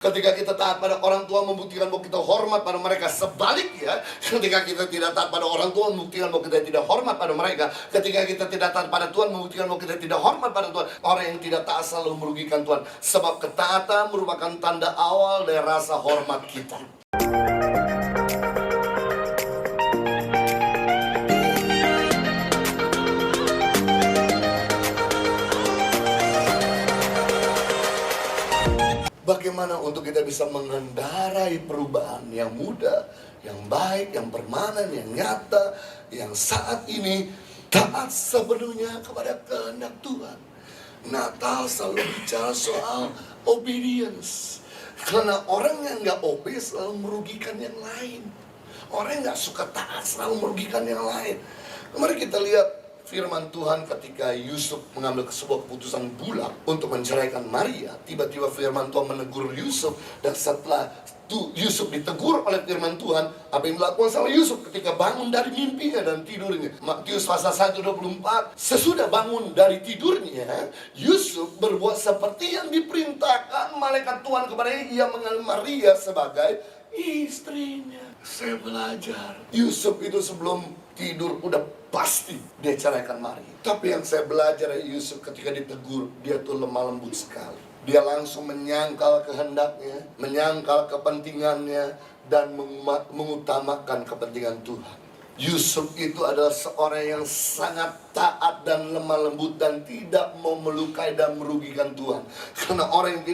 Ketika kita taat pada orang tua membuktikan bahwa kita hormat pada mereka. Sebaliknya, ketika kita tidak taat pada orang tua membuktikan bahwa kita tidak hormat pada mereka. Ketika kita tidak taat pada Tuhan membuktikan bahwa kita tidak hormat pada Tuhan. Orang yang tidak taat selalu merugikan Tuhan. Sebab ketaatan merupakan tanda awal dari rasa hormat kita. Bagaimana untuk kita bisa mengendarai perubahan yang mudah, yang baik, yang permanen, yang nyata, yang saat ini taat sepenuhnya kepada kehendak Tuhan. Natal selalu bicara soal obedience. Karena orang yang nggak obey selalu merugikan yang lain. Orang yang nggak suka taat selalu merugikan yang lain. Mari kita lihat firman Tuhan ketika Yusuf mengambil sebuah keputusan bulat untuk menceraikan Maria. Tiba-tiba firman Tuhan menegur Yusuf. Dan setelah Yusuf ditegur oleh firman Tuhan, apa yang dilakukan sama Yusuf ketika bangun dari mimpinya dan tidurnya? Matius pasal 1:24. Sesudah bangun dari tidurnya, Yusuf berbuat seperti yang diperintahkan malaikat Tuhan kepadanya. Ia mengambil Maria sebagai istrinya. Saya belajar, Yusuf itu sebelum tidur udah pasti dia ceraikan Maria. Tapi yang saya belajar dari Yusuf ketika ditegur, dia tuh lemah lembut sekali. Dia langsung menyangkal kehendaknya, menyangkal kepentingannya, dan mengutamakan kepentingan Tuhan. Yusuf itu adalah seorang yang sangat taat dan lemah lembut dan tidak mau melukai dan merugikan Tuhan. Karena orang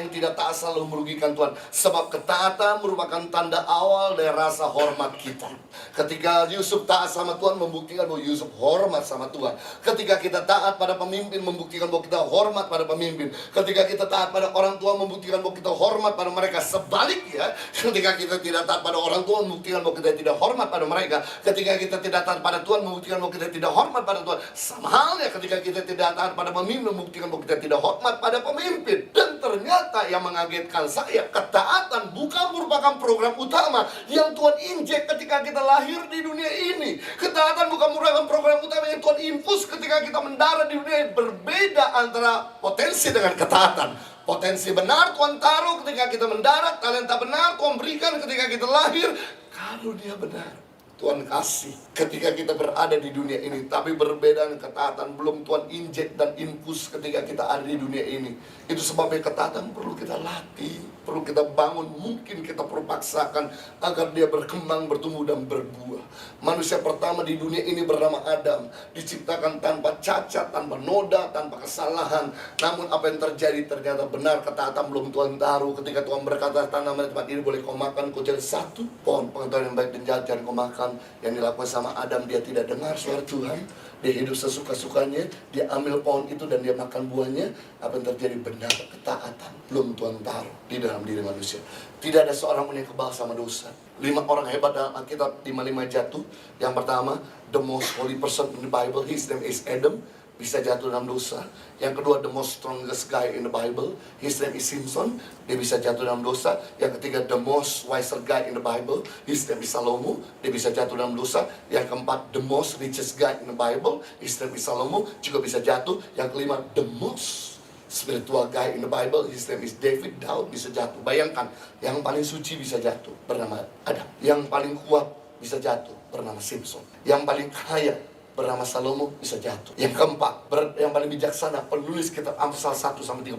yang tidak taat selalu merugikan Tuhan. Sebab ketaatan merupakan tanda awal dari rasa hormat kita. Ketika Yusuf taat sama Tuhan, membuktikan bahwa Yusuf hormat sama Tuhan. Ketika kita taat pada pemimpin, membuktikan bahwa kita hormat pada pemimpin. Ketika kita taat pada orang tua, membuktikan bahwa kita hormat pada mereka. Sebaliknya, ketika kita tidak taat pada orang tua, membuktikan bahwa kita tidak hormat pada mereka. Ketika kita tidak taat pada Tuhan, membuktikan bahwa kita tidak hormat pada Tuhan. Sama halnya ketika kita tidak taat pada pemimpin, membuktikan bahwa kita tidak hormat pada pemimpin. Dan ternyata yang mengagetkan saya, ketaatan bukan merupakan program utama yang Tuhan injek ketika kita lahir di dunia ini. Ketaatan bukan merupakan program utama yang Tuhan infus ketika kita mendarat di dunia ini. Berbeda antara potensi dengan ketaatan. Potensi benar Tuhan taruh ketika kita mendarat, talenta benar Tuhan berikan ketika kita lahir. Kalau dia benar, Tuhan kasih ketika kita berada di dunia ini. Tapi berbeda dengan ketaatan, belum Tuhan injek dan infus ketika kita ada di dunia ini. Itu sebabnya ketaatan perlu kita latih, perlu kita bangun, mungkin kita perlu paksakan agar dia berkembang, bertumbuh dan berbuah. Manusia pertama di dunia ini bernama Adam, diciptakan tanpa cacat, tanpa noda, tanpa kesalahan. Namun apa yang terjadi ternyata benar, ketaatan belum Tuhan taruh. Ketika Tuhan berkata, tanaman di tempat ini boleh kau makan, kau cari satu pohon pengetahuan yang baik dan jahat jangan kau makan. Yang dilakukan sama Adam, dia tidak dengar suara Tuhan. Dia hidup sesuka-sukanya, dia ambil pohon itu dan dia makan buahnya. Apa yang terjadi? Benar, ketaatan belum Tuhan taruh di dalam diri manusia. Tidak ada seorang pun yang kebal sama dosa. 5 orang hebat dalam Alkitab, 5 jatuh. Yang pertama, the most holy person in the Bible, his name is Adam, bisa jatuh dalam dosa. Yang kedua, the most strongest guy in the Bible, his name is Simpson, dia bisa jatuh dalam dosa. Yang ketiga, the most wiser guy in the Bible, his name is Salomo, dia bisa jatuh dalam dosa. Yang keempat, the most richest guy in the Bible, his name is Salomo, juga bisa jatuh. Yang kelima, the most spiritual guy in the Bible, his name is David, Daud bisa jatuh. Bayangkan, yang paling suci bisa jatuh, bernama Adam. Yang paling kuat bisa jatuh, bernama Simpson. Yang paling kaya bernama Salomo bisa jatuh. Yang keempat, yang paling bijaksana, penulis kitab Amsal 1-31,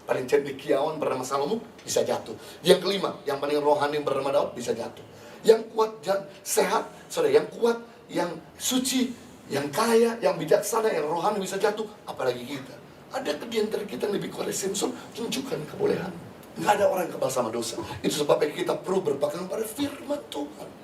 paling cendekiawan bernama Salomo bisa jatuh. Yang kelima, yang paling rohani bernama Daud bisa jatuh. Yang kuat dan sehat, yang kuat, yang suci, yang kaya, yang bijaksana, yang rohani bisa jatuh. Apalagi kita. Ada di antara kita yang lebih kuat dari Simpson, tunjukkan kebolehan. Nggak ada orang yang kebal sama dosa. Itu sebabnya kita perlu berpegang pada firman Tuhan.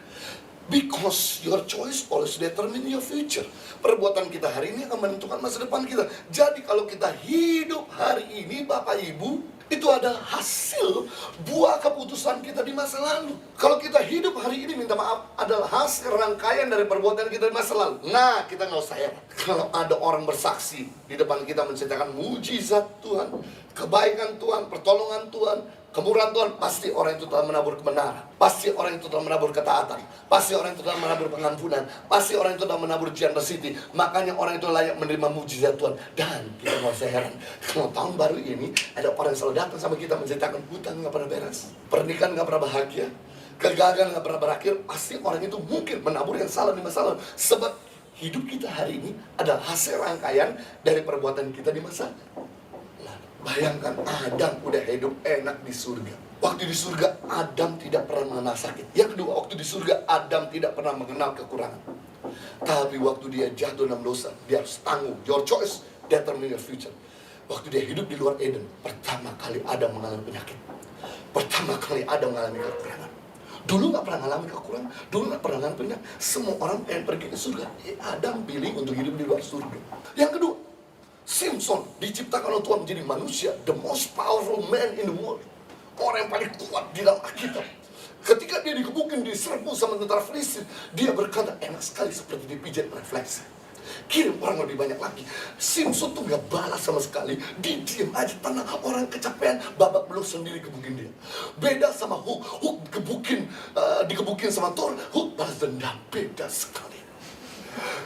Because your choice always determine your future. Perbuatan kita hari ini akan menentukan masa depan kita. Jadi kalau kita hidup hari ini, Bapak Ibu, itu adalah hasil buah keputusan kita di masa lalu. Kalau kita hidup hari ini, minta maaf, adalah hasil rangkaian dari perbuatan kita di masa lalu. Nah, kita nggak usah heran kalau ada orang bersaksi di depan kita menceritakan mujizat Tuhan, kebaikan Tuhan, pertolongan Tuhan. Kemurahan Tuhan, pasti orang itu telah menabur kebenaran, pasti orang itu telah menabur ketaatan, pasti orang itu telah menabur pengampunan, pasti orang itu telah menabur generosity. Makanya orang itu layak menerima mujizat Tuhan. Dan kita nggak usah heran, kalau tahun baru ini ada orang yang selalu datang sama kita menceritakan hutang nggak pernah beres, pernikahan nggak pernah bahagia, kegagalan nggak pernah berakhir. Pasti orang itu mungkin menabur yang salah di masa lalu. Sebab hidup kita hari ini adalah hasil rangkaian dari perbuatan kita di masa lalu. Bayangkan Adam udah hidup enak di surga. Waktu di surga Adam tidak pernah mengenal sakit. Yang kedua, waktu di surga Adam tidak pernah mengenal kekurangan. Tapi waktu dia jatuh dalam dosa, dia harus tanggung. Your choice determine your future. Waktu dia hidup di luar Eden, pertama kali Adam mengalami penyakit, pertama kali Adam mengalami kekurangan. Dulu gak pernah mengalami kekurangan, dulu gak pernah mengalami penyakit. Semua orang pengen pergi ke surga. Adam pilih untuk hidup di luar surga. Yang kedua, Simpson diciptakan oleh Tuhan menjadi manusia, the most powerful man in the world, orang yang paling kuat di dalam Alkitab. Ketika dia dikebukin, diserbu sama tentara Filistin, dia berkata, enak sekali seperti dipijat refleksi. Kirim orang lebih banyak lagi. Simpson tuh gak balas sama sekali, dia diem aja, tenang. Orang kecapean, babak belur sendiri kebukin dia. Beda sama Hulk, dikebukin sama Thor, Hulk balas dendam, beda sekali.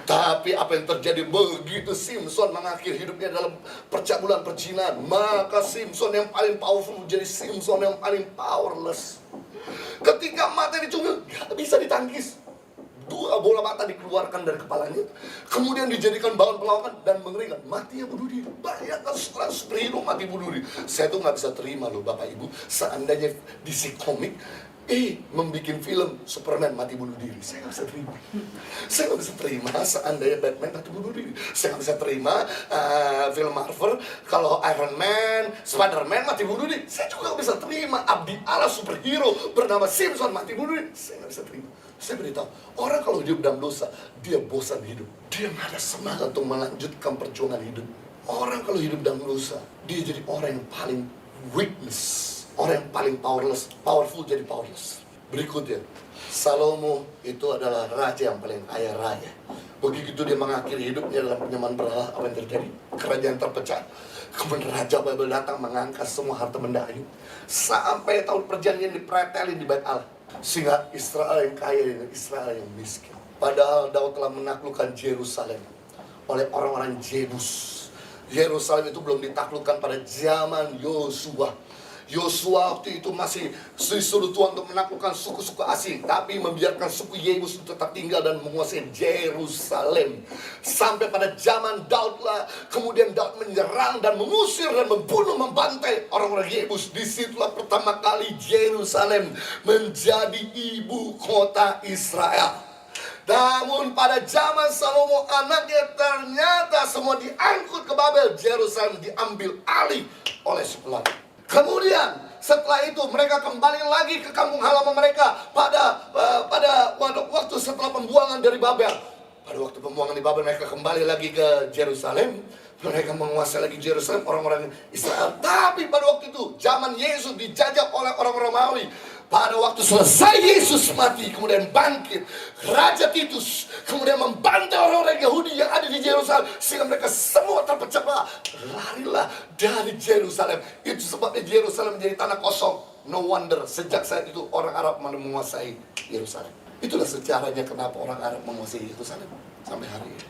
Tapi apa yang terjadi begitu Simpson mengakhiri hidupnya dalam percabulan perjinahan, maka Simpson yang paling powerful menjadi Simpson yang paling powerless. Ketika mata dicungil, gak bisa ditangkis. 2 bola mata dikeluarkan dari kepalanya, kemudian dijadikan bahan perlawanan dan mengerikan. Matinya bunuh diri. Bayangkan setelah superhero mati bunuh diri. Saya tuh gak bisa terima loh Bapak Ibu, seandainya DC komik membikin film Superman mati bunuh diri. Saya nggak bisa terima. Saya nggak bisa terima seandainya Batman mati bunuh diri. Saya nggak bisa terima film Marvel kalau Iron Man, Spider-Man mati bunuh diri. Saya juga nggak bisa terima abdi Allah superhero bernama Simpson mati bunuh diri. Saya nggak bisa terima. Saya beritahu, orang kalau hidup dalam dosa, dia bosan hidup. Dia nggak ada semangat untuk melanjutkan perjuangan hidup. Orang kalau hidup dalam dosa, dia jadi orang yang paling weakness. Orang yang paling powerful jadi powerless. Berikutnya, Salomo itu adalah raja yang paling kaya raya. Begitu dia mengakhiri hidupnya dalam penyembahan berhala, apa yang terjadi? Kerajaan terpecah. Kemudian Raja Babel datang mengangkat semua harta benda ini. Sampai tahun perjanjian dipretelin di Bait Allah. Sehingga Israel yang kaya dengan Israel yang miskin. Padahal Daud telah menaklukkan Yerusalem oleh orang-orang Jebus. Yerusalem itu belum ditaklukkan pada zaman Yosua. Yosua waktu itu masih disuruh Tuhan untuk menaklukkan suku-suku asing, tapi membiarkan suku Yebus itu tetap tinggal dan menguasai Yerusalem. Sampai pada zaman Daud lah, kemudian Daud menyerang dan mengusir dan membunuh, membantai orang-orang Yebus. Disitulah pertama kali Yerusalem menjadi ibu kota Israel. Namun pada zaman Salomo anaknya ternyata semua diangkut ke Babel. Yerusalem diambil alih oleh suku lain. Kemudian setelah itu mereka kembali lagi ke kampung halaman mereka pada waktu setelah pembuangan dari Babel. Pada waktu pembuangan di Babel mereka kembali lagi ke Yerusalem. Mereka menguasai lagi Yerusalem, orang-orang Israel. Tapi pada waktu itu zaman Yesus dijajah oleh orang-orang Romawi. Pada waktu selesai Yesus mati, kemudian bangkit Raja Titus, kemudian membantai orang-orang Yahudi yang ada di Yerusalem, sehingga mereka semua terpecah belah. Larilah dari Yerusalem. Itu sebabnya Yerusalem menjadi tanah kosong. No wonder sejak saat itu orang Arab menguasai Yerusalem. Itulah sejarahnya kenapa orang Arab menguasai Yerusalem sampai hari ini.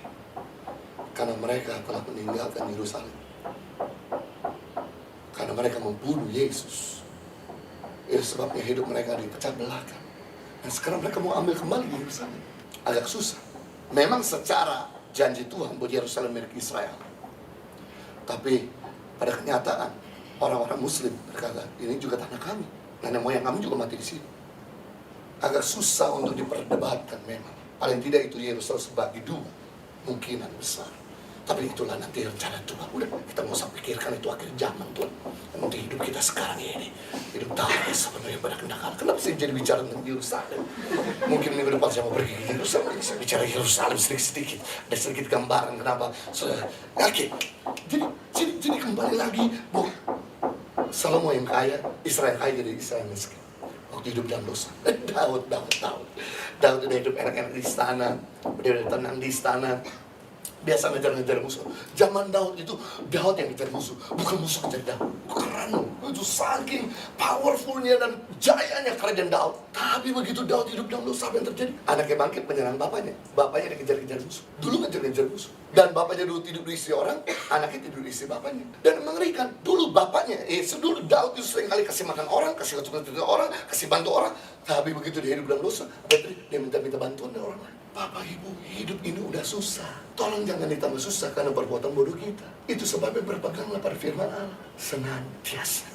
Karena mereka telah meninggalkan Yerusalem. Karena mereka membunuh Yesus. Itu sebabnya hidup mereka dipecah belahkan. Dan sekarang mereka mau ambil kembali Yerusalem. Agak susah. Memang secara janji Tuhan buat Yerusalem milik Israel. Tapi pada kenyataan orang-orang Muslim berkata, ini juga tanah kami. Nenek moyang kami juga mati di sini. Agak susah untuk diperdebatkan memang. Paling tidak itu Yerusalem sebagai 2 mungkinan besar. Tapi itulah nanti rencana Tuhan. Udah, kita nggak usah pikirkan itu akhir zaman Tuhan. Yang penting hidup kita sekarang ini. Hidup tahu sebenarnya pada kehendak Allah. Kenapa saya jadi bicara tentang Yerusalem? Mungkin minggu depan saya mau pergi ke Yerusalem. Saya bicara Yerusalem sedikit-sedikit. Ada sedikit gambaran kenapa. Oke. Jadi kembali lagi. Salomo yang kaya, Israel kaya jadi Israel miskin. Waktu hidup dalam dosa. Daud udah hidup enak-enak di istana. Udah tenang di istana. Biasa ngejar-ngejar musuh. Zaman Daud itu, Daud yang ngejar musuh, bukan musuh ngejar Daud. Keren, itu saking powerfulnya dan jayanya kerajaan Daud. Tapi begitu Daud hidup dalam dosa, apa yang terjadi? Anaknya bangkit menyerang bapaknya. Bapaknya dikejar-kejar musuh. Dulu ngejar-ngejar musuh. Dan bapaknya dulu tidur di istri orang, anaknya tidur di istri bapaknya. Dan mengerikan, dulu bapaknya, dulu Daud itu sering kali kasih makan orang, kasih kacung-kacung orang, kasih bantu orang. Tapi begitu dia hidup dalam dosa, dia minta bantuan dari orang lain. Bapak Ibu, hidup ini udah susah. Tolong jangan ditambah susah karena perbuatan bodoh kita. Itu sebabnya berpeganglah pada firman Allah senantiasa.